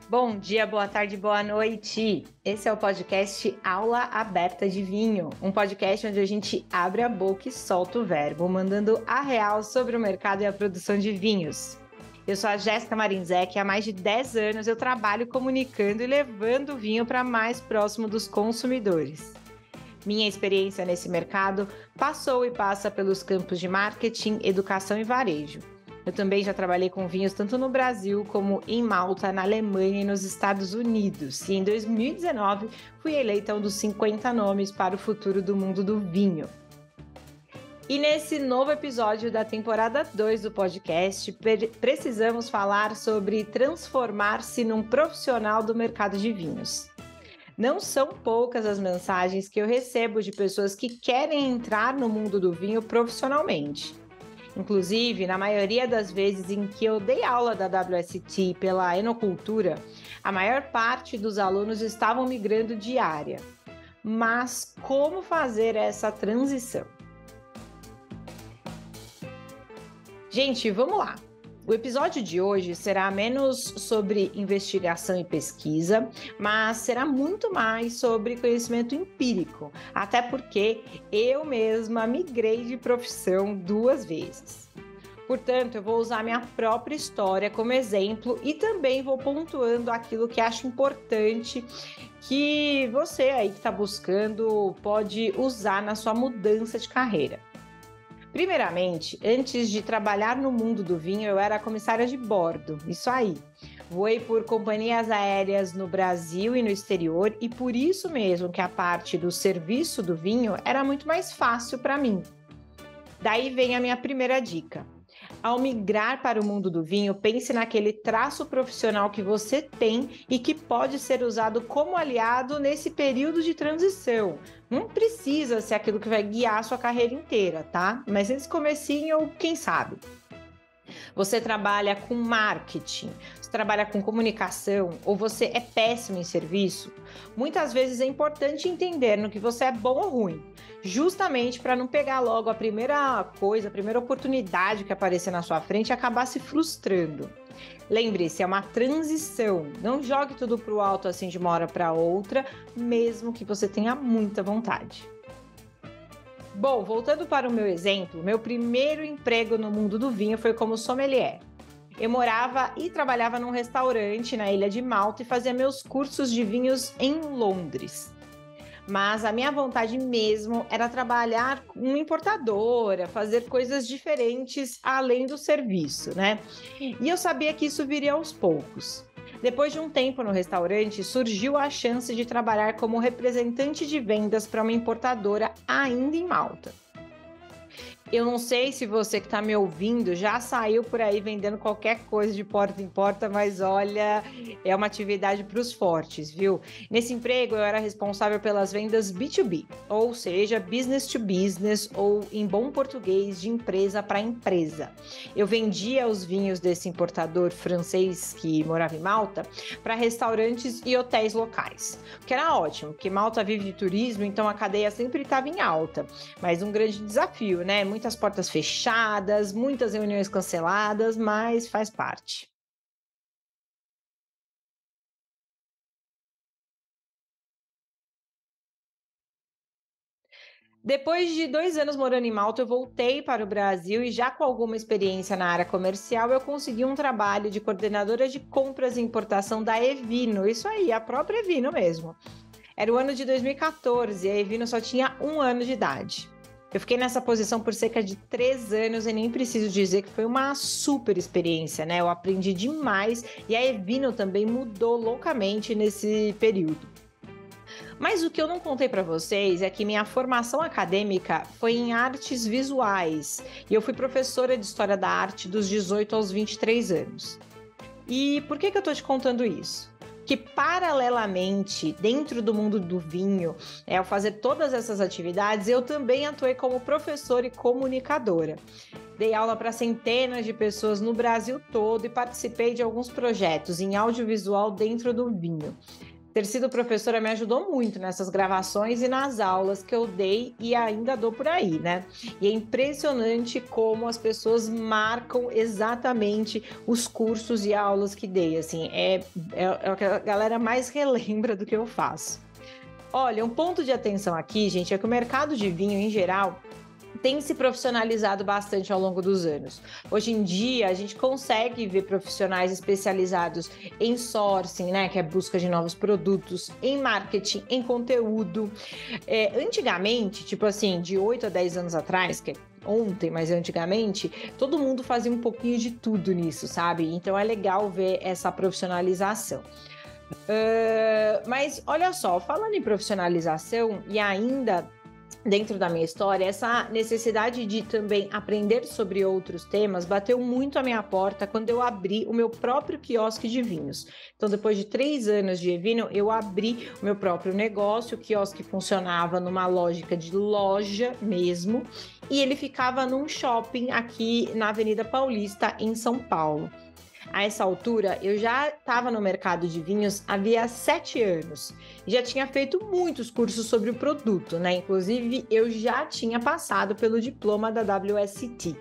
Bom dia, boa tarde, boa noite. Esse é o podcast Aula Aberta de Vinho, um podcast onde a gente abre a boca e solta o verbo, mandando a real sobre o mercado e a produção de vinhos. Eu sou a Jéssica Marinzec e há mais de 10 anos eu trabalho comunicando e levando o vinho para mais próximo dos consumidores. Minha experiência nesse mercado passou e passa pelos campos de marketing, educação e varejo. Eu também já trabalhei com vinhos tanto no Brasil como em Malta, na Alemanha e nos Estados Unidos. E em 2019 fui eleita um dos 50 nomes para o futuro do mundo do vinho. E nesse novo episódio da temporada 2 do podcast, precisamos falar sobre transformar-se num profissional do mercado de vinhos. Não são poucas as mensagens que eu recebo de pessoas que querem entrar no mundo do vinho profissionalmente. Inclusive, na maioria das vezes em que eu dei aula da WSET pela Enocultura, a maior parte dos alunos estavam migrando de área. Mas como fazer essa transição? Gente, vamos lá! O episódio de hoje será menos sobre investigação e pesquisa, mas será muito mais sobre conhecimento empírico, até porque eu mesma migrei de profissão 2 vezes. Portanto, eu vou usar minha própria história como exemplo e também vou pontuando aquilo que acho importante que você aí que está buscando pode usar na sua mudança de carreira. Primeiramente, antes de trabalhar no mundo do vinho, eu era comissária de bordo, isso aí. Voei por companhias aéreas no Brasil e no exterior e por isso mesmo que a parte do serviço do vinho era muito mais fácil para mim. Daí vem a minha primeira dica. Ao migrar para o mundo do vinho, pense naquele traço profissional que você tem e que pode ser usado como aliado nesse período de transição. Não precisa ser aquilo que vai guiar a sua carreira inteira, tá? Mas nesse comecinho, quem sabe? Você trabalha com marketing, você trabalha com comunicação ou você é péssimo em serviço? Muitas vezes é importante entender no que você é bom ou ruim, justamente para não pegar logo a primeira coisa, a primeira oportunidade que aparecer na sua frente e acabar se frustrando. Lembre-se, é uma transição, não jogue tudo para o alto assim de uma hora para outra, mesmo que você tenha muita vontade. Bom, voltando para o meu exemplo, meu primeiro emprego no mundo do vinho foi como sommelier. Eu morava e trabalhava num restaurante na ilha de Malta e fazia meus cursos de vinhos em Londres. Mas a minha vontade mesmo era trabalhar como importadora, fazer coisas diferentes além do serviço, né? E eu sabia que isso viria aos poucos. Depois de um tempo no restaurante, surgiu a chance de trabalhar como representante de vendas para uma importadora ainda em Malta. Eu não sei se você que está me ouvindo já saiu por aí vendendo qualquer coisa de porta em porta, mas olha, é uma atividade para os fortes, viu? Nesse emprego eu era responsável pelas vendas B2B, ou seja, business to business, ou em bom português, de empresa para empresa. Eu vendia os vinhos desse importador francês que morava em Malta para restaurantes e hotéis locais, o que era ótimo, porque Malta vive de turismo, então a cadeia sempre estava em alta, mas um grande desafio, né? Muitas portas fechadas, muitas reuniões canceladas, mas faz parte. Depois de 2 anos morando em Malta, eu voltei para o Brasil e já com alguma experiência na área comercial, eu consegui um trabalho de coordenadora de compras e importação da Evino, isso aí, a própria Evino mesmo. Era o ano de 2014 e a Evino só tinha 1 ano de idade. Eu fiquei nessa posição por cerca de 3 anos e nem preciso dizer que foi uma super experiência, né? Eu aprendi demais e a Evino também mudou loucamente nesse período. Mas o que eu não contei para vocês é que minha formação acadêmica foi em artes visuais e eu fui professora de História da Arte dos 18 aos 23 anos. E por que eu tô te contando isso? Que paralelamente, dentro do mundo do vinho, ao fazer todas essas atividades, eu também atuei como professora e comunicadora. Dei aula para centenas de pessoas no Brasil todo e participei de alguns projetos em audiovisual dentro do vinho. Ter sido professora me ajudou muito nessas gravações e nas aulas que eu dei e ainda dou por aí, né? E é impressionante como as pessoas marcam exatamente os cursos e aulas que dei, assim, é o que a galera mais relembra do que eu faço. Olha, um ponto de atenção aqui, gente, é que o mercado de vinho, em geral, tem se profissionalizado bastante ao longo dos anos. Hoje em dia, a gente consegue ver profissionais especializados em sourcing, né, que é busca de novos produtos, em marketing, em conteúdo. Antigamente, tipo assim, de 8 a 10 anos atrás, que é ontem, mas antigamente, todo mundo fazia um pouquinho de tudo nisso, sabe? Então é legal ver essa profissionalização. Mas olha só, falando em profissionalização e ainda dentro da minha história, essa necessidade de também aprender sobre outros temas bateu muito à minha porta quando eu abri o meu próprio quiosque de vinhos. Então, depois de 3 anos de Evino, eu abri o meu próprio negócio. O quiosque funcionava numa lógica de loja mesmo, e ele ficava num shopping aqui na Avenida Paulista, em São Paulo. A essa altura, eu já estava no mercado de vinhos havia 7 anos. Já tinha feito muitos cursos sobre o produto, né? Inclusive, eu já tinha passado pelo diploma da WSET.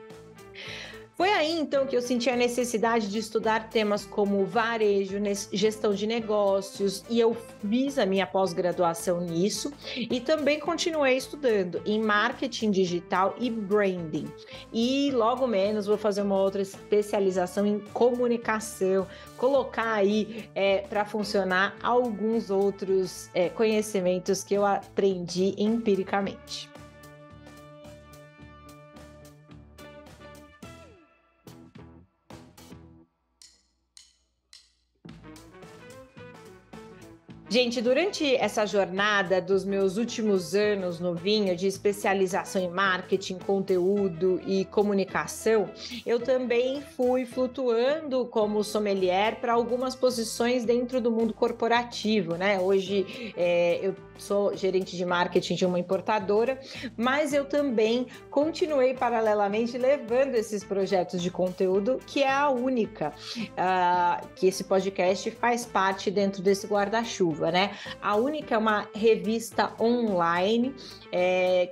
Foi aí, então, que eu senti a necessidade de estudar temas como varejo, gestão de negócios, e eu fiz a minha pós-graduação nisso e também continuei estudando em marketing digital e branding. E logo menos vou fazer uma outra especialização em comunicação, colocar aí para funcionar alguns outros conhecimentos que eu aprendi empiricamente. Gente, durante essa jornada dos meus últimos anos no vinho, de especialização em marketing, conteúdo e comunicação, eu também fui flutuando como sommelier para algumas posições dentro do mundo corporativo, né? Hoje eu sou gerente de marketing de uma importadora, mas eu também continuei paralelamente levando esses projetos de conteúdo, que é a Única, que esse podcast faz parte dentro desse guarda-chuva, né? A Única é uma revista online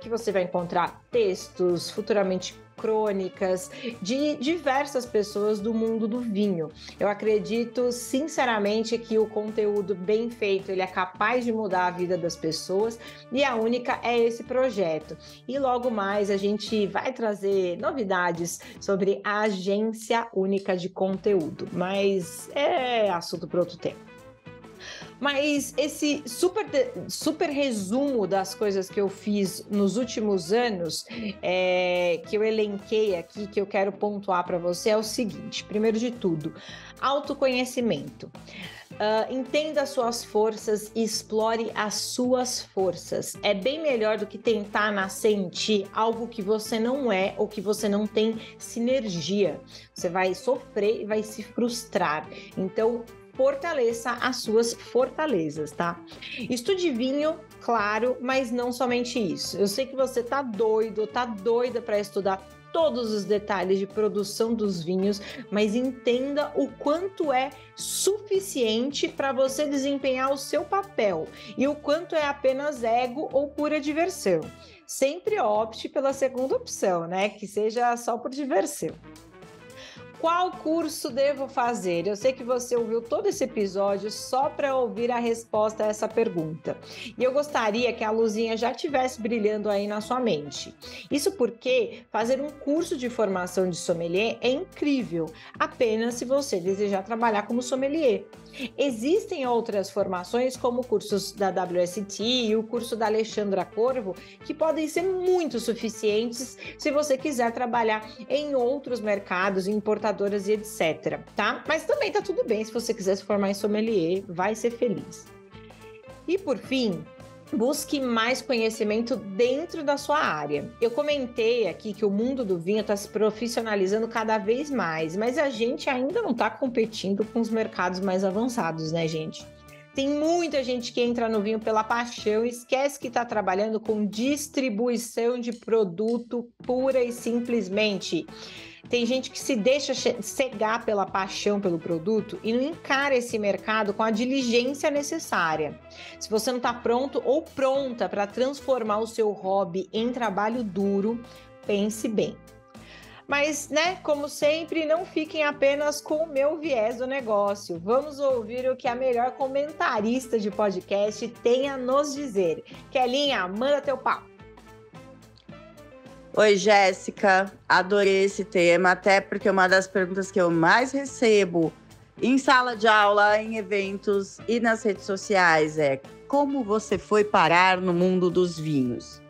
que você vai encontrar textos, futuramente crônicas de diversas pessoas do mundo do vinho. Eu acredito sinceramente que o conteúdo bem feito, ele é capaz de mudar a vida das pessoas, e a Única é esse projeto. E logo mais a gente vai trazer novidades sobre a Agência Única de Conteúdo, mas é assunto para outro tempo. Mas esse super resumo das coisas que eu fiz nos últimos anos, que eu elenquei aqui, que eu quero pontuar para você, é o seguinte: primeiro de tudo, autoconhecimento. Entenda as suas forças e explore as suas forças. É bem melhor do que tentar nascer em ti algo que você não é ou que você não tem sinergia. Você vai sofrer e vai se frustrar. Então, fortaleça as suas fortalezas, tá? Estude vinho, claro, mas não somente isso. Eu sei que você tá doida para estudar todos os detalhes de produção dos vinhos, mas entenda o quanto é suficiente para você desempenhar o seu papel e o quanto é apenas ego ou pura diversão. Sempre opte pela segunda opção, né? Que seja só por diversão. Qual curso devo fazer? Eu sei que você ouviu todo esse episódio só para ouvir a resposta a essa pergunta. E eu gostaria que a luzinha já estivesse brilhando aí na sua mente. Isso porque fazer um curso de formação de sommelier é incrível, apenas se você desejar trabalhar como sommelier. Existem outras formações, como cursos da WSET e o curso da Alexandra Corvo, que podem ser muito suficientes se você quiser trabalhar em outros mercados, importadoras e etc, tá? Mas também tá tudo bem se você quiser se formar em sommelier, vai ser feliz. E por fim, busque mais conhecimento dentro da sua área. Eu comentei aqui que o mundo do vinho está se profissionalizando cada vez mais, mas a gente ainda não está competindo com os mercados mais avançados, né, gente? Tem muita gente que entra no vinho pela paixão e esquece que está trabalhando com distribuição de produto pura e simplesmente. Tem gente que se deixa cegar pela paixão pelo produto e não encara esse mercado com a diligência necessária. Se você não está pronto ou pronta para transformar o seu hobby em trabalho duro, pense bem. Mas, como sempre, não fiquem apenas com o meu viés do negócio. Vamos ouvir o que a melhor comentarista de podcast tem a nos dizer. Kelinha, manda teu papo. Oi, Jéssica. Adorei esse tema, até porque uma das perguntas que eu mais recebo em sala de aula, em eventos e nas redes sociais é: como você foi parar no mundo dos vinhos?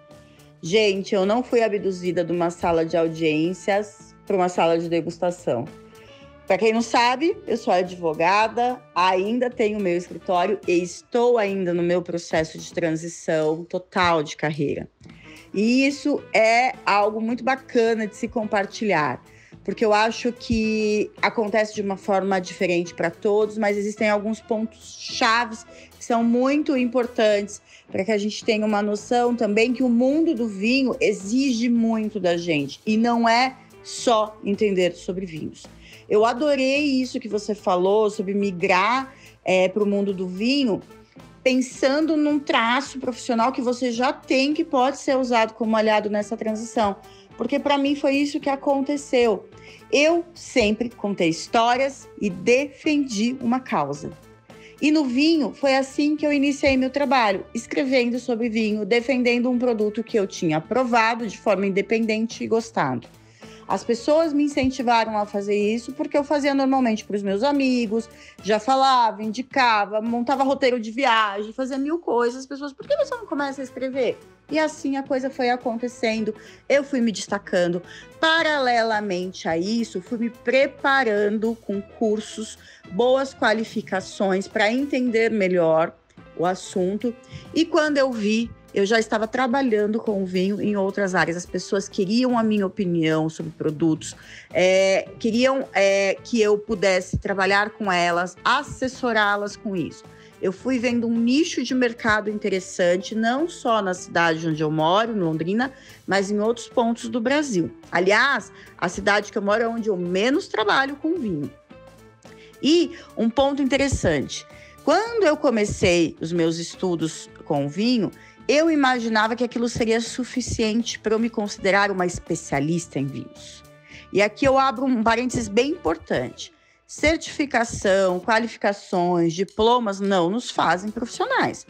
Gente, eu não fui abduzida de uma sala de audiências para uma sala de degustação. Para quem não sabe, eu sou advogada, ainda tenho meu escritório e estou ainda no meu processo de transição total de carreira. E isso é algo muito bacana de se compartilhar, porque eu acho que acontece de uma forma diferente para todos, mas existem alguns pontos chaves que são muito importantes para que a gente tenha uma noção também que o mundo do vinho exige muito da gente e não é só entender sobre vinhos. Eu adorei isso que você falou sobre migrar para o mundo do vinho, pensando num traço profissional que você já tem que pode ser usado como aliado nessa transição. Porque para mim foi isso que aconteceu. Eu sempre contei histórias e defendi uma causa. E no vinho foi assim que eu iniciei meu trabalho, escrevendo sobre vinho, defendendo um produto que eu tinha aprovado de forma independente e gostado. As pessoas me incentivaram a fazer isso porque eu fazia normalmente para os meus amigos, já falava, indicava, montava roteiro de viagem, fazia mil coisas. As pessoas, por que você não começa a escrever? E assim a coisa foi acontecendo, eu fui me destacando. Paralelamente a isso, fui me preparando com cursos, boas qualificações para entender melhor o assunto. E quando eu vi, eu já estava trabalhando com o vinho em outras áreas. As pessoas queriam a minha opinião sobre produtos, queriam que eu pudesse trabalhar com elas, assessorá-las com isso. Eu fui vendo um nicho de mercado interessante, não só na cidade onde eu moro, em Londrina, mas em outros pontos do Brasil. Aliás, a cidade que eu moro é onde eu menos trabalho com vinho. E um ponto interessante, quando eu comecei os meus estudos com vinho, eu imaginava que aquilo seria suficiente para eu me considerar uma especialista em vinhos. E aqui eu abro um parênteses bem importante. Certificação, qualificações, diplomas não nos fazem profissionais.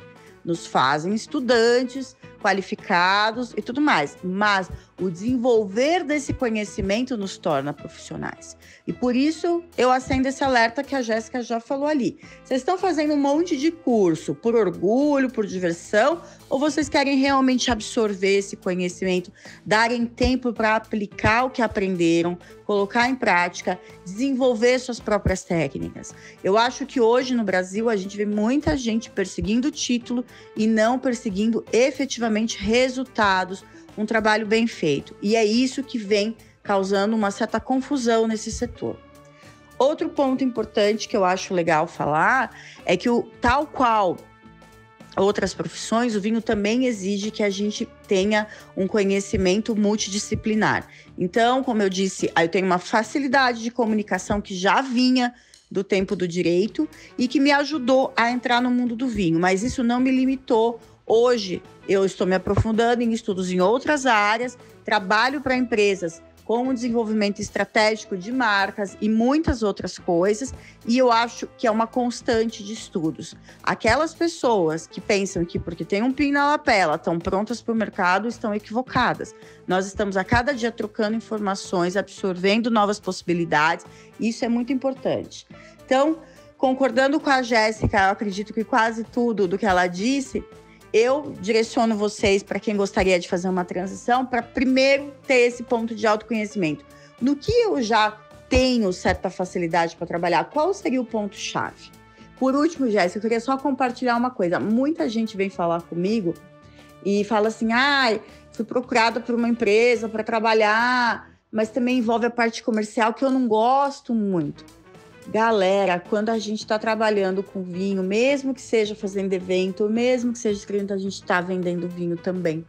Nos fazem estudantes, qualificados e tudo mais. Mas o desenvolver desse conhecimento nos torna profissionais. E por isso eu acendo esse alerta que a Jéssica já falou ali. Vocês estão fazendo um monte de curso por orgulho, por diversão, ou vocês querem realmente absorver esse conhecimento, darem tempo para aplicar o que aprenderam, colocar em prática, desenvolver suas próprias técnicas? Eu acho que hoje no Brasil a gente vê muita gente perseguindo título e não perseguindo efetivamente resultados, um trabalho bem feito. E é isso que vem causando uma certa confusão nesse setor. Outro ponto importante que eu acho legal falar é que, tal qual outras profissões, o vinho também exige que a gente tenha um conhecimento multidisciplinar. Então, como eu disse, eu tenho uma facilidade de comunicação que já vinha do tempo do direito e que me ajudou a entrar no mundo do vinho, mas isso não me limitou. Hoje, eu estou me aprofundando em estudos em outras áreas, trabalho para empresas com o desenvolvimento estratégico de marcas e muitas outras coisas, e eu acho que é uma constante de estudos. Aquelas pessoas que pensam que porque tem um pin na lapela estão prontas para o mercado estão equivocadas. Nós estamos a cada dia trocando informações, absorvendo novas possibilidades, e isso é muito importante. Então, concordando com a Jéssica, eu acredito que quase tudo do que ela disse, eu direciono vocês, para quem gostaria de fazer uma transição, para primeiro ter esse ponto de autoconhecimento. No que eu já tenho certa facilidade para trabalhar, qual seria o ponto-chave? Por último, Jéssica, eu queria só compartilhar uma coisa. Muita gente vem falar comigo e fala assim, fui procurada por uma empresa para trabalhar, mas também envolve a parte comercial que eu não gosto muito. Galera, quando a gente está trabalhando com vinho, mesmo que seja fazendo evento, mesmo que seja escrevendo, a gente está vendendo vinho também.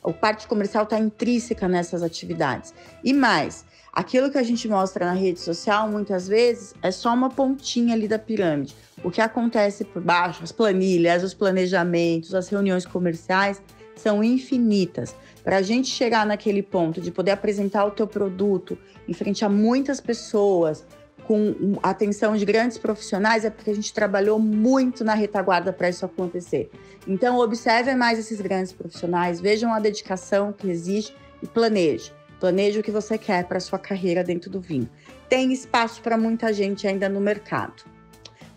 A parte comercial está intrínseca nessas atividades. E mais, Aquilo que a gente mostra na rede social, muitas vezes, é só uma pontinha ali da pirâmide. O que acontece por baixo, as planilhas, os planejamentos, as reuniões comerciais, são infinitas. Para a gente chegar naquele ponto de poder apresentar o teu produto em frente a muitas pessoas, com a atenção de grandes profissionais, é porque a gente trabalhou muito na retaguarda para isso acontecer. Então, observem mais esses grandes profissionais, vejam a dedicação que existe e planeje. Planeje o que você quer para a sua carreira dentro do vinho. Tem espaço para muita gente ainda no mercado.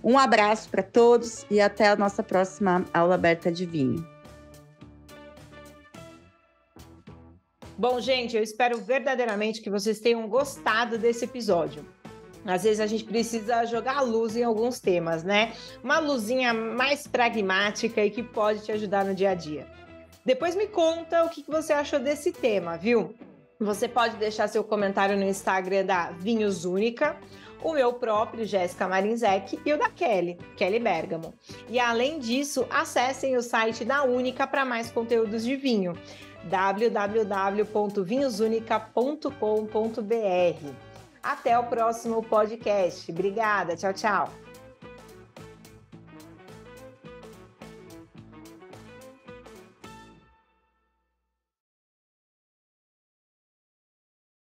Um abraço para todos e até a nossa próxima aula aberta de vinho. Bom, gente, eu espero verdadeiramente que vocês tenham gostado desse episódio. Às vezes a gente precisa jogar a luz em alguns temas, né? Uma luzinha mais pragmática e que pode te ajudar no dia a dia. Depois me conta o que você achou desse tema, viu? Você pode deixar seu comentário no Instagram da Vinhos Única, o meu próprio, Jéssica Marinzec, e o da Kelly Bergamo. E além disso, acessem o site da Única para mais conteúdos de vinho, www.vinhosunica.com.br. Até o próximo podcast. Obrigada. Tchau, tchau.